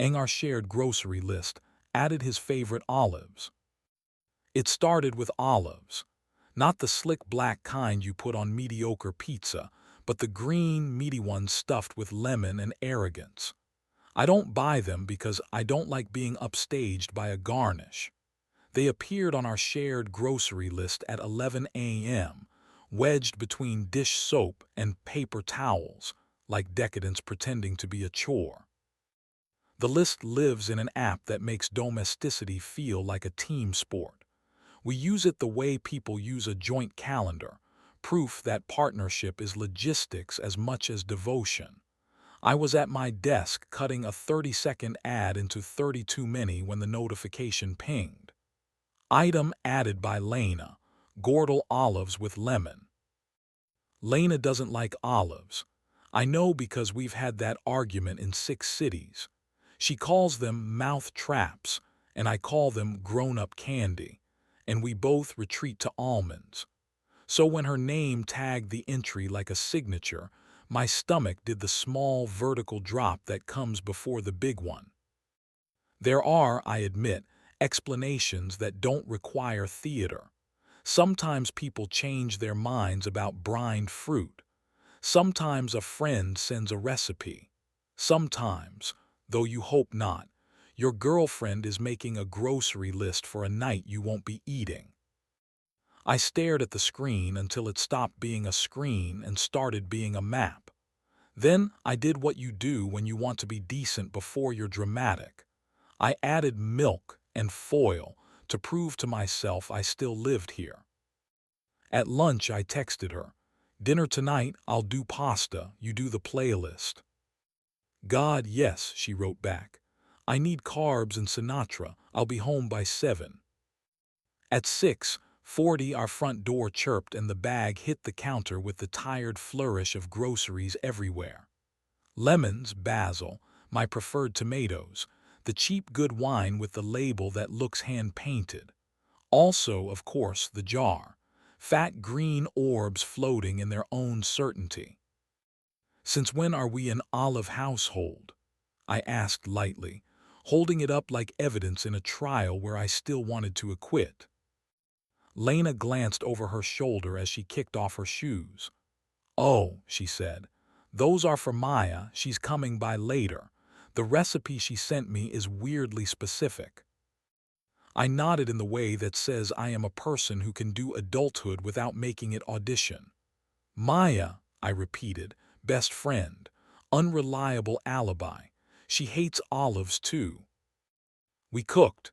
Our shared grocery list, added his favorite olives. It started with olives. Not the slick black kind you put on mediocre pizza, but the green, meaty ones stuffed with lemon and arrogance. I don't buy them because I don't like being upstaged by a garnish. They appeared on our shared grocery list at 11 a.m., wedged between dish soap and paper towels, like decadence pretending to be a chore. The list lives in an app that makes domesticity feel like a team sport. We use it the way people use a joint calendar, proof that partnership is logistics as much as devotion. I was at my desk cutting a 30-second ad into 30 too many when the notification pinged. Item added by Lena, Gordal olives with lemon. Lena doesn't like olives. I know because we've had that argument in 6 cities. She calls them mouth traps, and I call them grown-up candy, and we both retreat to almonds. So when her name tagged the entry like a signature, my stomach did the small vertical drop that comes before the big one. There are, I admit, explanations that don't require theater. Sometimes people change their minds about brined fruit. Sometimes a friend sends a recipe. Sometimes, though you hope not, your girlfriend is making a grocery list for a night you won't be eating. I stared at the screen until it stopped being a screen and started being a map. Then I did what you do when you want to be decent before you're dramatic. I added milk and foil to prove to myself I still lived here. At lunch, I texted her, "Dinner tonight, I'll do pasta, you do the playlist." "God, yes," she wrote back. "I need carbs and Sinatra, I'll be home by 7. At 6:40, our front door chirped and the bag hit the counter with the tired flourish of groceries everywhere. Lemons, basil, my preferred tomatoes, the cheap good wine with the label that looks hand-painted. Also, of course, the jar. Fat green orbs floating in their own certainty. "Since when are we an olive household?" I asked lightly, holding it up like evidence in a trial where I still wanted to acquit. Lena glanced over her shoulder as she kicked off her shoes. "Oh," she said, "those are for Maya, she's coming by later. The recipe she sent me is weirdly specific." I nodded in the way that says I am a person who can do adulthood without making it audition. "Maya," I repeated, "best friend, unreliable alibi. She hates olives too." We cooked.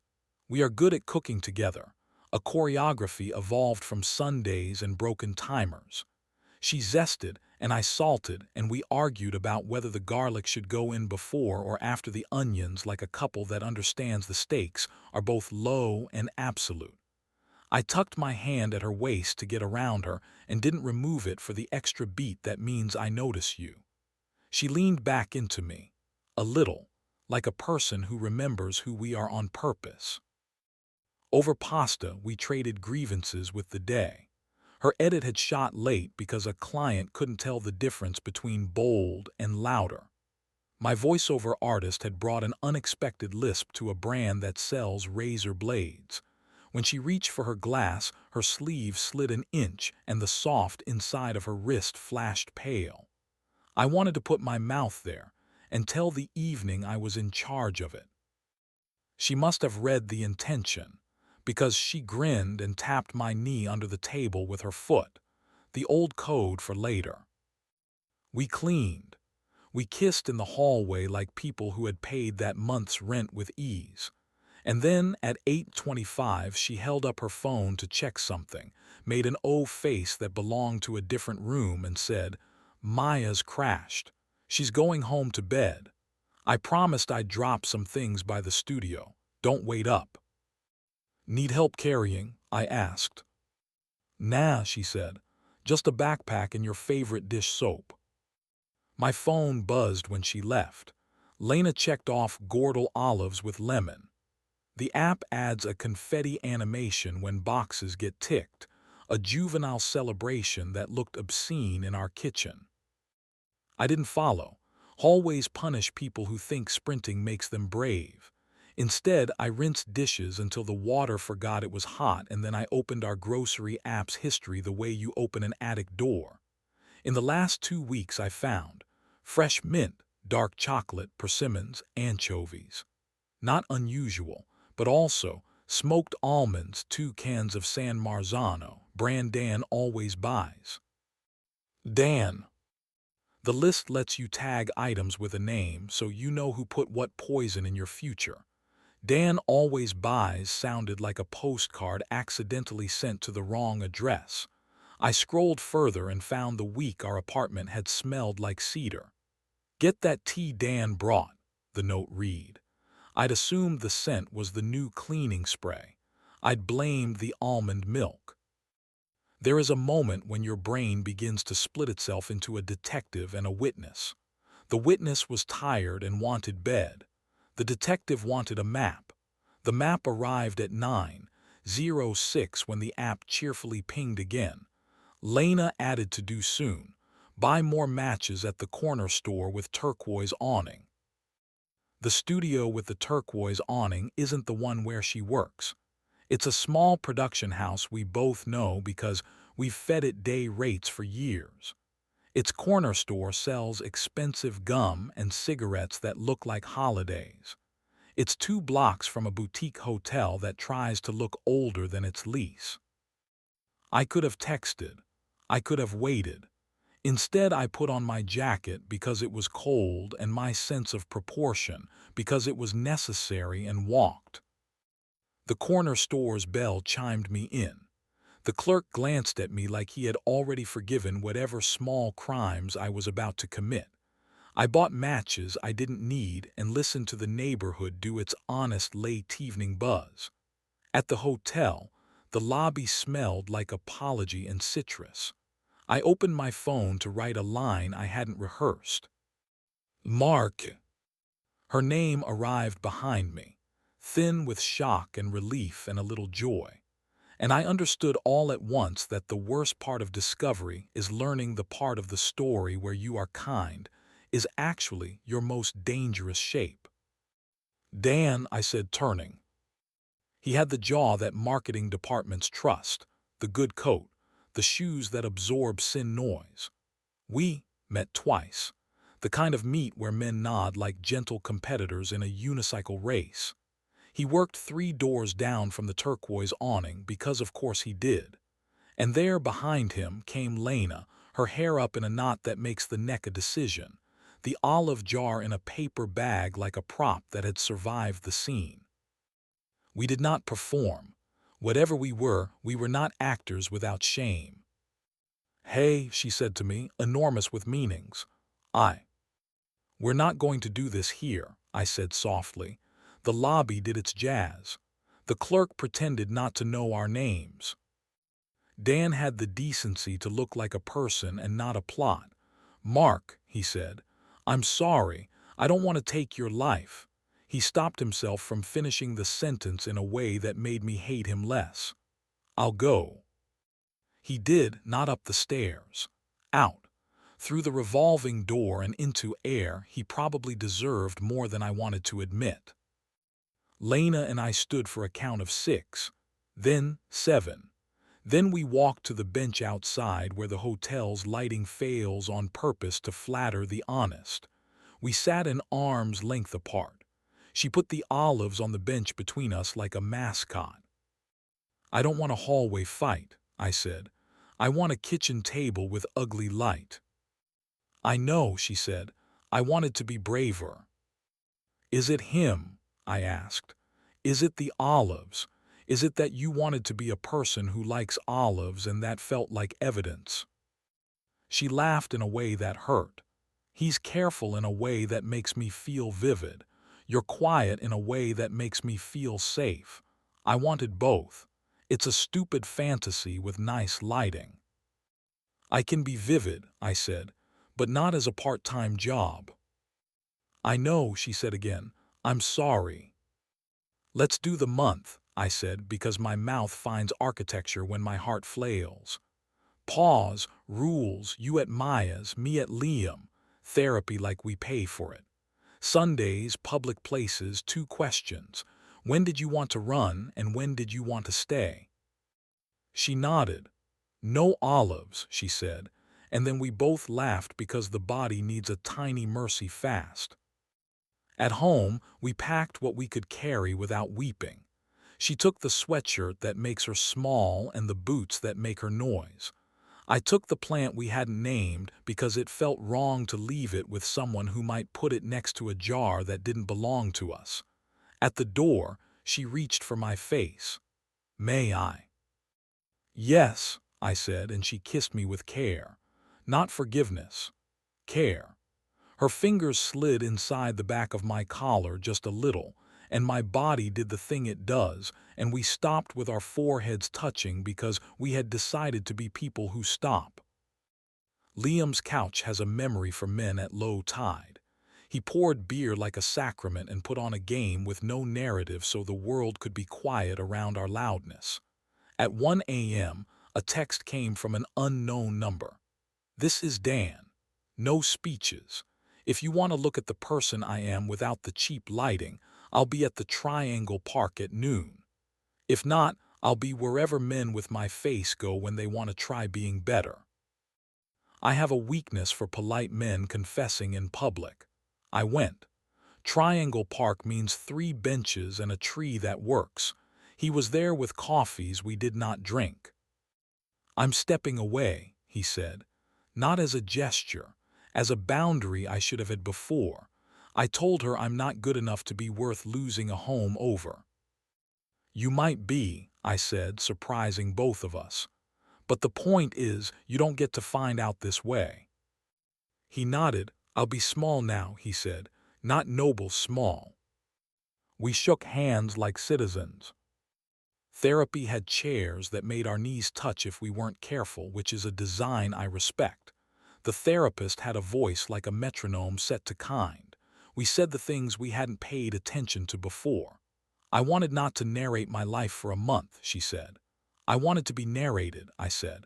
We are good at cooking together. A choreography evolved from Sundays and broken timers. She zested and I salted, and we argued about whether the garlic should go in before or after the onions, like a couple that understands the stakes are both low and absolute. I tucked my hand at her waist to get around her and didn't remove it for the extra beat that means I notice you. She leaned back into me, a little, like a person who remembers who we are on purpose. Over pasta, we traded grievances with the day. Her edit had shot late because a client couldn't tell the difference between bold and louder. My voiceover artist had brought an unexpected lisp to a brand that sells razor blades. When she reached for her glass, her sleeve slid an inch and the soft inside of her wrist flashed pale. I wanted to put my mouth there and tell the evening I was in charge of it. She must have read the intention, because she grinned and tapped my knee under the table with her foot, the old code for later. We cleaned. We kissed in the hallway like people who had paid that month's rent with ease. And then at 8:25 she held up her phone to check something, made an O face that belonged to a different room and said, "Maya's crashed. She's going home to bed. I promised I'd drop some things by the studio. Don't wait up." "Need help carrying?" I asked. "Nah," she said. "Just a backpack and your favorite dish soap." My phone buzzed when she left. Lena checked off Gordal olives with lemon. The app adds a confetti animation when boxes get ticked, a juvenile celebration that looked obscene in our kitchen. I didn't follow, Hallways punish people who think sprinting makes them brave. Instead, I rinsed dishes until the water forgot it was hot, and then I opened our grocery app's history the way you open an attic door. In the last 2 weeks I found fresh mint, dark chocolate, persimmons, anchovies. Not unusual, but also smoked almonds, 2 cans of San Marzano, brand Dan always buys. Dan. The list lets you tag items with a name so you know who put what poison in your future. Dan always buys sounded like a postcard accidentally sent to the wrong address. I scrolled further and found the week our apartment had smelled like cedar. Get that tea Dan brought, the note read. I'd assumed the scent was the new cleaning spray. I'd blamed the almond milk. There is a moment when your brain begins to split itself into a detective and a witness. The witness was tired and wanted bed. The detective wanted a map. The map arrived at 9:06 when the app cheerfully pinged again. Lena added to do soon. Buy more matches at the corner store with turquoise awning. The studio with the turquoise awning isn't the one where she works. It's a small production house we both know because we've fed it day rates for years. Its corner store sells expensive gum and cigarettes that look like holidays. It's 2 blocks from a boutique hotel that tries to look older than its lease. I could have texted. I could have waited. Instead, I put on my jacket because it was cold and my sense of proportion because it was necessary and walked. The corner store's bell chimed me in. The clerk glanced at me like he had already forgiven whatever small crimes I was about to commit. I bought matches I didn't need and listened to the neighborhood do its honest late evening buzz. At the hotel, the lobby smelled like apology and citrus. I opened my phone to write a line I hadn't rehearsed. Mark. Her name arrived behind me, thin with shock and relief and a little joy. And I understood all at once that the worst part of discovery is learning the part of the story where you are kind is actually your most dangerous shape. Dan, I said, turning. He had the jaw that marketing departments trust, the good coat, the shoes that absorb sin noise. We met twice, the kind of meet where men nod like gentle competitors in a unicycle race. He worked 3 doors down from the turquoise awning because of course he did. And there behind him came Lena, her hair up in a knot that makes the neck a decision, the olive jar in a paper bag like a prop that had survived the scene. We did not perform. Whatever we were not actors without shame. Hey, she said to me, enormous with meanings. We're not going to do this here, I said softly. The lobby did its jazz. The clerk pretended not to know our names. Dan had the decency to look like a person and not a plot. Mark, he said, I'm sorry. I don't want to take your life. He stopped himself from finishing the sentence in a way that made me hate him less. I'll go. He did, not up the stairs. Out. Through the revolving door and into air he probably deserved more than I wanted to admit. Lena and I stood for a count of 6, then 7. Then we walked to the bench outside where the hotel's lighting fails on purpose to flatter the honest. We sat an arm's length apart. She put the olives on the bench between us like a mascot. I don't want a hallway fight, I said. I want a kitchen table with ugly light. I know, she said. I wanted to be braver. Is it him? I asked. Is it the olives? Is it that you wanted to be a person who likes olives and that felt like evidence? She laughed in a way that hurt. He's careful in a way that makes me feel vivid. You're quiet in a way that makes me feel safe. I wanted both. It's a stupid fantasy with nice lighting. I can be vivid, I said, but not as a part-time job. I know, she said again. I'm sorry. Let's do the month, I said, because my mouth finds architecture when my heart flails. Pause, rules, you at Maya's, me at Liam. Therapy like we pay for it. Sundays, public places, 2 questions. When did you want to run and when did you want to stay? She nodded. No olives, she said, and then we both laughed because the body needs a tiny mercy fast. At home, we packed what we could carry without weeping. She took the sweatshirt that makes her small and the boots that make her noise. I took the plant we hadn't named because it felt wrong to leave it with someone who might put it next to a jar that didn't belong to us. At the door, she reached for my face. May I? Yes, I said, and she kissed me with care. Not forgiveness. Care. Her fingers slid inside the back of my collar just a little, and my body did the thing it does, and we stopped with our foreheads touching because we had decided to be people who stop. Liam's couch has a memory for men at low tide. He poured beer like a sacrament and put on a game with no narrative so the world could be quiet around our loudness. At 1 a.m., a text came from an unknown number. This is Dan. No speeches. If you want to look at the person I am without the cheap lighting, I'll be at the Triangle Park at noon. If not, I'll be wherever men with my face go when they want to try being better. I have a weakness for polite men confessing in public. I went. Triangle Park means 3 benches and a tree that works. He was there with coffees we did not drink. I'm stepping away, he said, not as a gesture, as a boundary I should have had before. I told her I'm not good enough to be worth losing a home over. You might be, I said, surprising both of us. But the point is, you don't get to find out this way. He nodded. I'll be small now, he said, not noble small. We shook hands like citizens. Therapy had chairs that made our knees touch if we weren't careful, which is a design I respect. The therapist had a voice like a metronome set to kind. We said the things we hadn't paid attention to before. I wanted not to narrate my life for a month, she said. I wanted to be narrated, I said.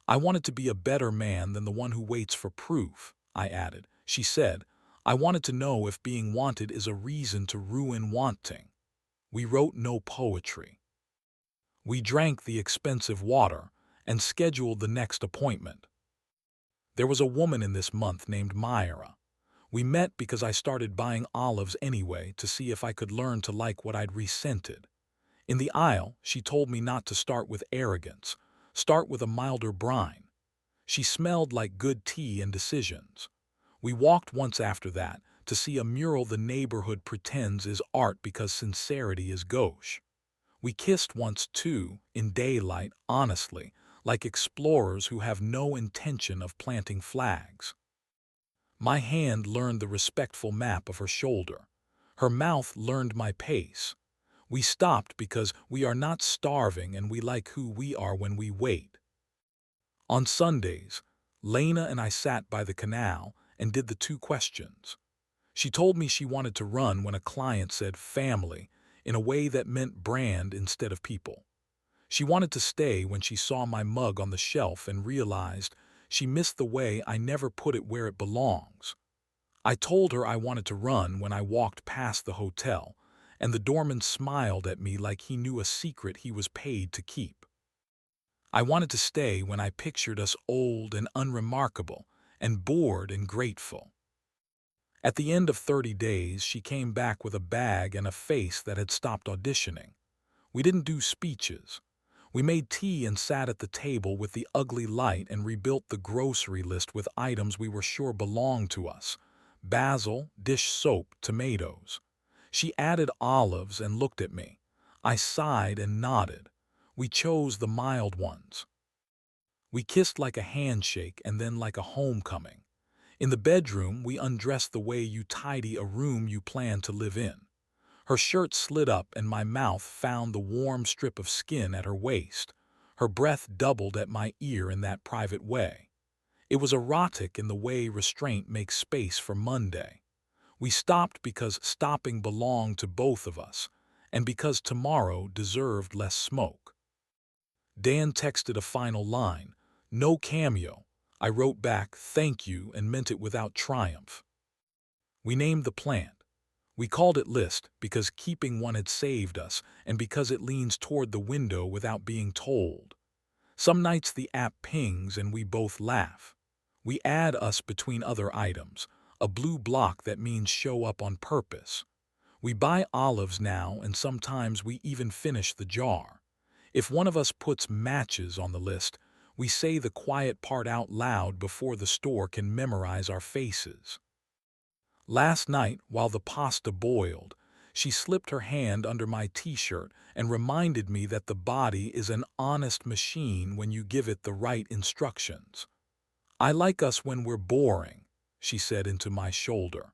I wanted to be a better man than the one who waits for proof, I added. She said, I wanted to know if being wanted is a reason to ruin wanting. We wrote no poetry. We drank the expensive water and scheduled the next appointment. There was a woman in this month named Myra. We met because I started buying olives anyway to see if I could learn to like what I'd rescented. In the aisle, she told me not to start with arrogance, start with a milder brine. She smelled like good tea and decisions. We walked once after that to see a mural the neighborhood pretends is art because sincerity is gauche. We kissed once too, in daylight, honestly, like explorers who have no intention of planting flags. My hand learned the respectful map of her shoulder. Her mouth learned my pace. We stopped because we are not starving and we like who we are when we wait. On Sundays, Lena and I sat by the canal and did the 2 questions. She told me she wanted to run when a client said family in a way that meant brand instead of people. She wanted to stay when she saw my mug on the shelf and realized she missed the way I never put it where it belongs. I told her I wanted to run when I walked past the hotel, and the doorman smiled at me like he knew a secret he was paid to keep. I wanted to stay when I pictured us old and unremarkable, and bored and grateful. At the end of 30 days, she came back with a bag and a face that had stopped auditioning. We didn't do speeches. We made tea and sat at the table with the ugly light and rebuilt the grocery list with items we were sure belonged to us. Basil, dish soap, tomatoes. She added olives and looked at me. I sighed and nodded. We chose the mild ones. We kissed like a handshake and then like a homecoming. In the bedroom, we undressed the way you tidy a room you plan to live in. Her shirt slid up and my mouth found the warm strip of skin at her waist. Her breath doubled at my ear in that private way. It was erotic in the way restraint makes space for Monday. We stopped because stopping belonged to both of us, and because tomorrow deserved less smoke. Dan texted a final line, no cameo, I wrote back, "Thank you," and meant it without triumph. We named the plant. We called it List because keeping one had saved us and because it leans toward the window without being told. Some nights the app pings and we both laugh. We add us between other items, a blue block that means show up on purpose. We buy olives now and sometimes we even finish the jar. If one of us puts matches on the list, we say the quiet part out loud before the store can memorize our faces. Last night, while the pasta boiled, she slipped her hand under my t-shirt and reminded me that the body is an honest machine when you give it the right instructions. "I like us when we're boring," she said into my shoulder.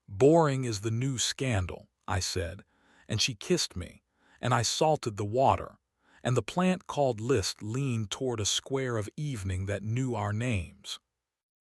"Boring is the new scandal," I said, and she kissed me, and I salted the water, and the plant called List leaned toward a square of evening that knew our names.